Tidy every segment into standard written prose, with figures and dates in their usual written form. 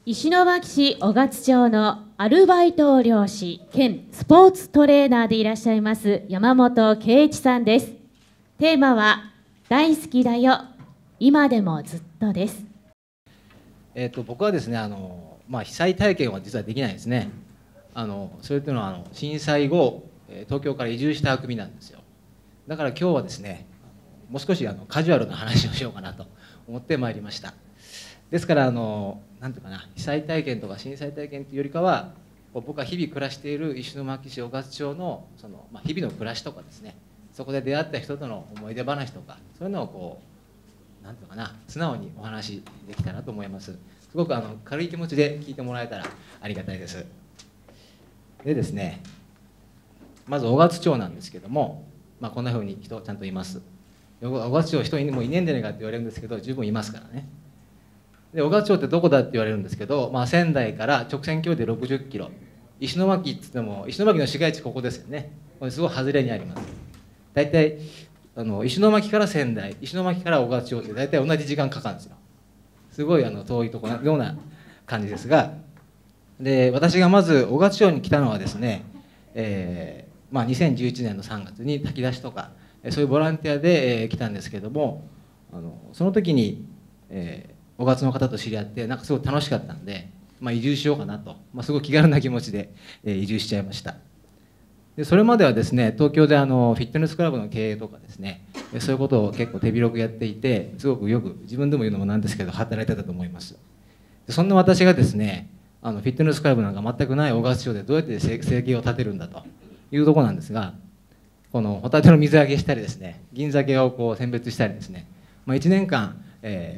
石巻市雄勝町のアルバイト漁師兼スポーツトレーナーでいらっしゃいます山本圭一さんです。テーマは大好きだよ今でもずっとです。僕はですね被災体験は実はできないですね。それというのは震災後東京から移住した組なんですよ。だから今日はですねもう少しカジュアルな話をしようかなと思ってまいりました。ですからなんていうかな、被災体験とか震災体験というよりかは僕が日々暮らしている石巻市雄勝町の日々の暮らしとかですね、そこで出会った人との思い出話とかそういうのをなんていうかな、素直にお話できたらと思います。すごく軽い気持ちで聞いてもらえたらありがたいです。でですね、まず雄勝町なんですけども、こんなふうに人ちゃんといます。雄勝町人もいねえんじゃないかって言われるんですけど、十分いますからね。で雄勝町ってどこだって言われるんですけど、仙台から直線距離で60キロ、石巻って言っても石巻の市街地ここですよね。これすごい外れにあります。大体石巻から仙台、石巻から雄勝町って大体同じ時間かかるんですよ。すごい遠いところのような感じですが、で私がまず雄勝町に来たのはですね、2011年の3月に炊き出しとかそういうボランティアで、来たんですけども、その時に、雄勝の方と知り合ってなんかすごい楽しかったんで、移住しようかなと、すごい気軽な気持ちで、移住しちゃいました。でそれまではですね東京でフィットネスクラブの経営とかですね、そういうことを結構手広くやっていて、すごくよく自分でも言うのもなんですけど働いてたと思います。でそんな私がですねフィットネスクラブなんか全くない雄勝町でどうやって生計を立てるんだというところなんですが、このホタテの水揚げしたりですね、銀鮭を選別したりですね、1年間、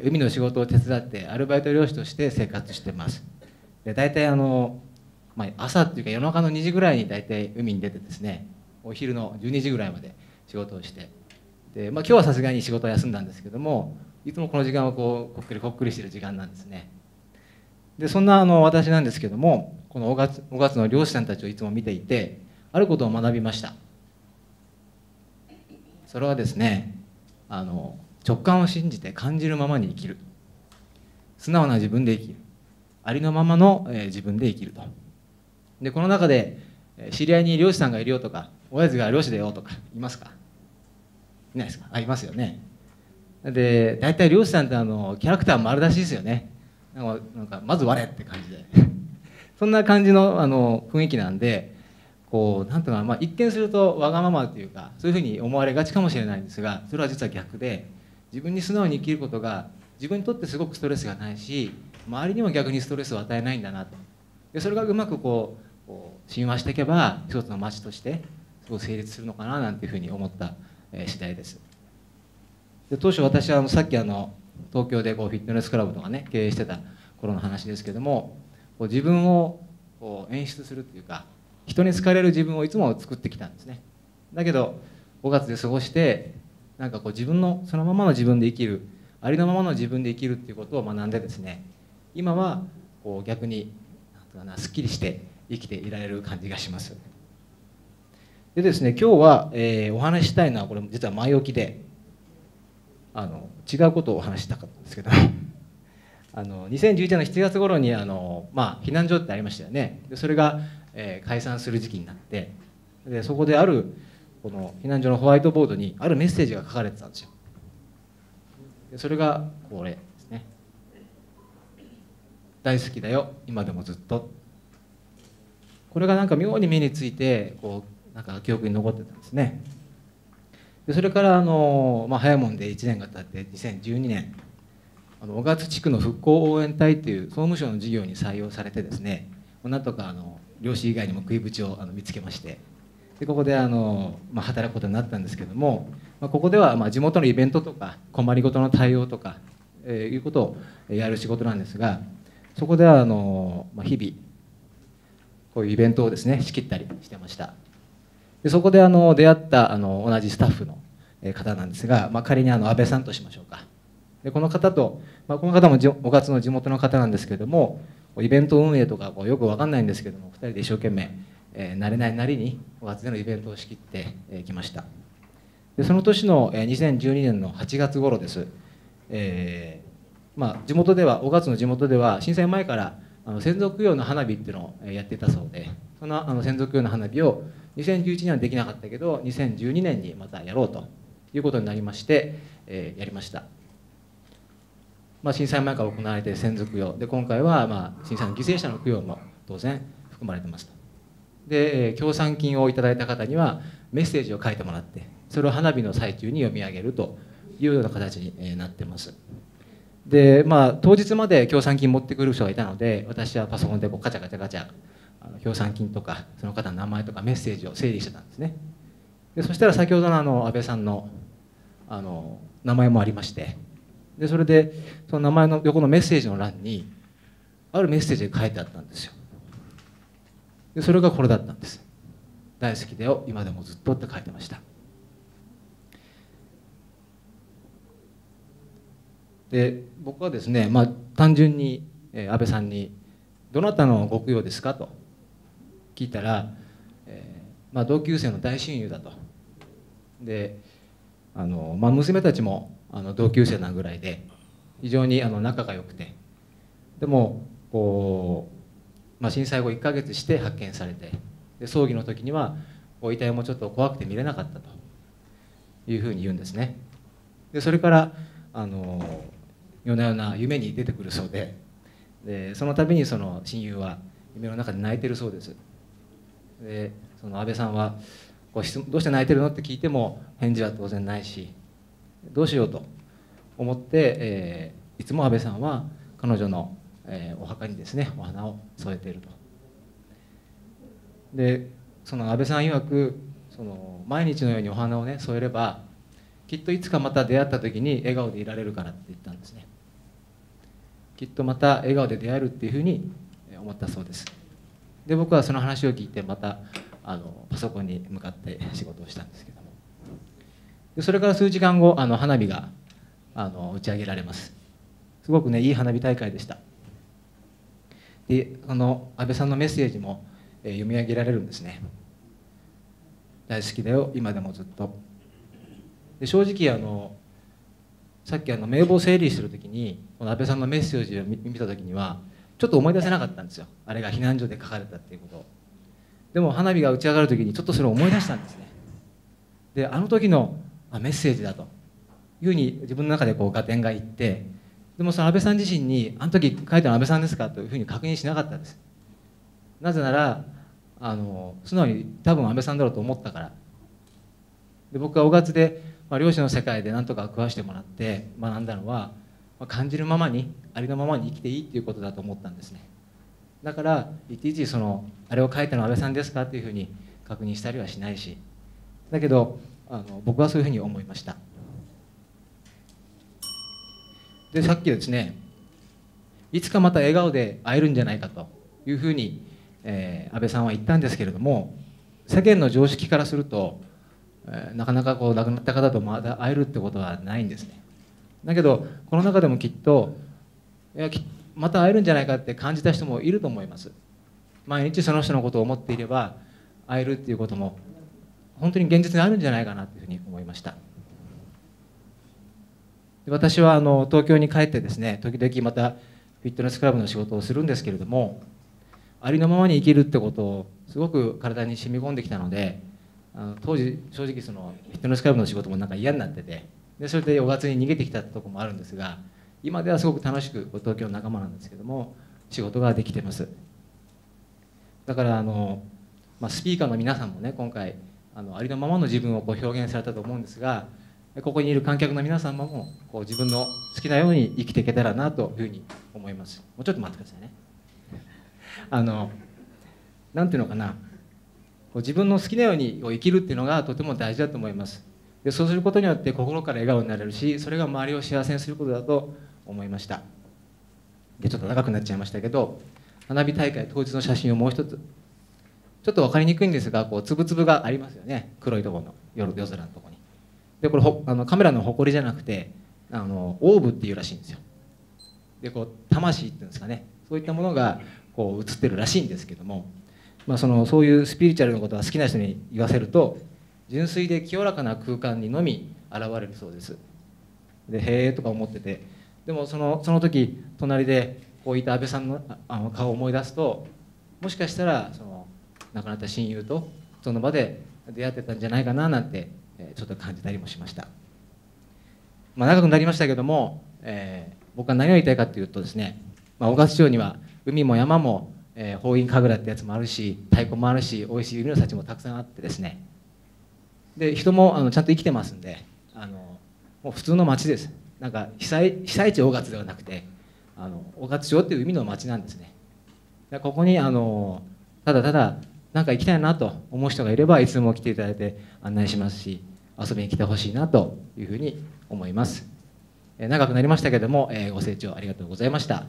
海の仕事を手伝ってアルバイト漁師として生活してます。で大体朝っていうか夜中の2時ぐらいに大体海に出てですね、お昼の12時ぐらいまで仕事をして、で、今日はさすがに仕事を休んだんですけども、いつもこの時間はこっくりしてる時間なんですね。でそんな私なんですけども、この雄勝の漁師さんたちをいつも見ていてあることを学びました。それはですね直感を信じて感じるままに生きる、素直な自分で生きる、ありのままの自分で生きると。でこの中で知り合いに漁師さんがいるよとか、親父が漁師だよとかいますか？いないですか？いますよね。で大体漁師さんってキャラクター丸出しですよね。なんかまず我って感じでそんな感じの雰囲気なんで、なんとか一見するとわがままというかそういうふうに思われがちかもしれないんですが、それは実は逆で、自分に素直に生きることが自分にとってすごくストレスがないし、周りにも逆にストレスを与えないんだなと。でそれがうまく親和していけば一つの町としてすごい成立するのかななんていうふうに思った次第です。で当初私はさっき東京でフィットネスクラブとかね経営してた頃の話ですけども、自分を演出するっていうか人に好かれる自分をいつも作ってきたんですね。だけど5月で過ごしてなんか自分のそのままの自分で生きる、ありのままの自分で生きるっていうことを学んでですね、今は逆にすっきりして生きていられる感じがします。でですね今日は、お話ししたいのはこれ実は前置きで違うことをお話ししたかったんですけど2011年の7月頃に避難所ってありましたよね。でそれが、解散する時期になって、でそこであるこの避難所のホワイトボードにあるメッセージが書かれてたんですよ。でそれがこれですね。大好きだよ今でもずっと。これがなんか妙に目についてなんか記憶に残ってたんですね。でそれから早いもんで1年が経って2012年雄勝地区の復興応援隊という総務省の事業に採用されてですね、なんとか漁師以外にも食いぶちを見つけまして、でここで働くことになったんですけども、ここでは地元のイベントとか困りごとの対応とか、いうことをやる仕事なんですが、そこでは日々こういうイベントをですね仕切ったりしてました。でそこで出会った同じスタッフの方なんですが、仮に安倍さんとしましょうか。でこの方と、この方も雄勝の地元の方なんですけれども、イベント運営とかよく分かんないんですけども、2人で一生懸命、慣れないなりに雄勝でのイベントを仕切ってきました。でその年の2012年の8月頃です。地元では雄勝の地元では震災前から専属用の花火っていうのをやっていたそうで、その専属用の花火を2011年はできなかったけど2012年にまたやろうということになりまして、やりました。震災前から行われている専属用で、今回は震災の犠牲者の供養も当然含まれてますと。で協賛金をいただいた方にはメッセージを書いてもらって、それを花火の最中に読み上げるというような形になってます。で当日まで協賛金持ってくる人がいたので、私はパソコンでガチャガチャガチャ協賛金とかその方の名前とかメッセージを整理してたんですね。でそしたら先ほどの安倍さんの名前もありまして、でそれでその名前の横のメッセージの欄にあるメッセージが書いてあったんですよ。でそれがこれだったんです。大好きだよ今でもずっとって書いてました。で僕はですね、単純に安倍さんに「どなたのご供養ですか?」と聞いたら、同級生の大親友だと。で娘たちも同級生なぐらいで非常に仲が良くて、でも震災後1ヶ月して発見されて、で葬儀の時には遺体もちょっと怖くて見れなかったというふうに言うんですね。でそれから夜な夜な夢に出てくるそうで、その度にその親友は夢の中で泣いてるそうです。でその安倍さんはどうして泣いてるのって聞いても返事は当然ないし、どうしようと思って、いつも安倍さんは彼女の、お墓にですねお花を添えていると。でその安倍さん曰く毎日のようにお花をね添えればきっといつかまた出会った時に笑顔でいられるからって言ったんですね。きっとまた笑顔で出会えるっていうふうに思ったそうです。で僕はその話を聞いてまたパソコンに向かって仕事をしたんですけども、でそれから数時間後花火が打ち上げられます。すごくねいい花火大会でした。で安倍さんのメッセージも読み上げられるんですね。大好きだよ今でもずっと。で正直さっき名簿を整理してる時にこの安倍さんのメッセージを見た時にはちょっと思い出せなかったんですよ。あれが避難所で書かれたっていうことを。でも花火が打ち上がる時にちょっとそれを思い出したんですね。で時のメッセージだというふうに自分の中で合点がいって、でもその安倍さん自身にあの時書いたの安倍さんですかというふうに確認しなかったんです。なぜなら素直に多分安倍さんだろうと思ったから。で僕は雄勝で、漁師の世界で何とか食わしてもらって学んだのは、感じるままにありのままに生きていいっていうことだと思ったんですね。だからいちいちあれを書いたのは安倍さんですかっていうふうに確認したりはしないし、だけど僕はそういうふうに思いました。でさっきですね、いつかまた笑顔で会えるんじゃないかというふうに、安倍さんは言ったんですけれども、世間の常識からすると、なかなか亡くなった方とまだ会えるってことはないんですね。だけどこの中でもきっとまた会えるんじゃないかって感じた人もいると思います。毎日その人のことを思っていれば会えるっていうことも本当に現実にあるんじゃないかなというふうに思いました。私は東京に帰ってですね、時々またフィットネスクラブの仕事をするんですけれども、ありのままに生きるってことをすごく体に染み込んできたので、当時正直フィットネスクラブの仕事もなんか嫌になってて、でそれで雄勝に逃げてきたところもあるんですが、今ではすごく楽しく東京の仲間なんですけども仕事ができています。だからスピーカーの皆さんもね今回ありのままの自分を表現されたと思うんですが、ここにいる観客の皆様も自分の好きなように生きていけたらなというふうに思います。もうちょっと待ってくださいね。なんていうのかな、自分の好きなように生きるっていうのがとても大事だと思います。でそうすることによって心から笑顔になれるし、それが周りを幸せにすることだと思いました。でちょっと長くなっちゃいましたけど、花火大会当日の写真をもう一つ、ちょっと分かりにくいんですがつぶつぶがありますよね、黒いところの夜空のところに。でこれカメラの誇りじゃなくてオーブっていうらしいんですよ。で魂っていうんですかね、そういったものが映ってるらしいんですけども、そういうスピリチュアルなことが好きな人に言わせると、純粋で清らかな空間にのみ現れるそうです。でへえとか思ってて、でもその時隣でこういった安倍さんの顔を思い出すと、もしかしたらその亡くなった親友とその場で出会ってたんじゃないかななんてちょっと感じたりもしました。長くなりましたけども、僕は何を言いたいかというとですね、雄勝町には海も山も法院神楽ってやつもあるし、太鼓もあるし、おいしい海の幸もたくさんあってですね、で人もちゃんと生きてますんで、もう普通の町です。なんか被災地雄勝ではなくて雄勝町っていう海の町なんですね。ここにただただなんか行きたいなと思う人がいればいつでも来ていただいて案内しますし、遊びに来てほしいなというふうに思います。長くなりましたけれども、ご清聴ありがとうございました。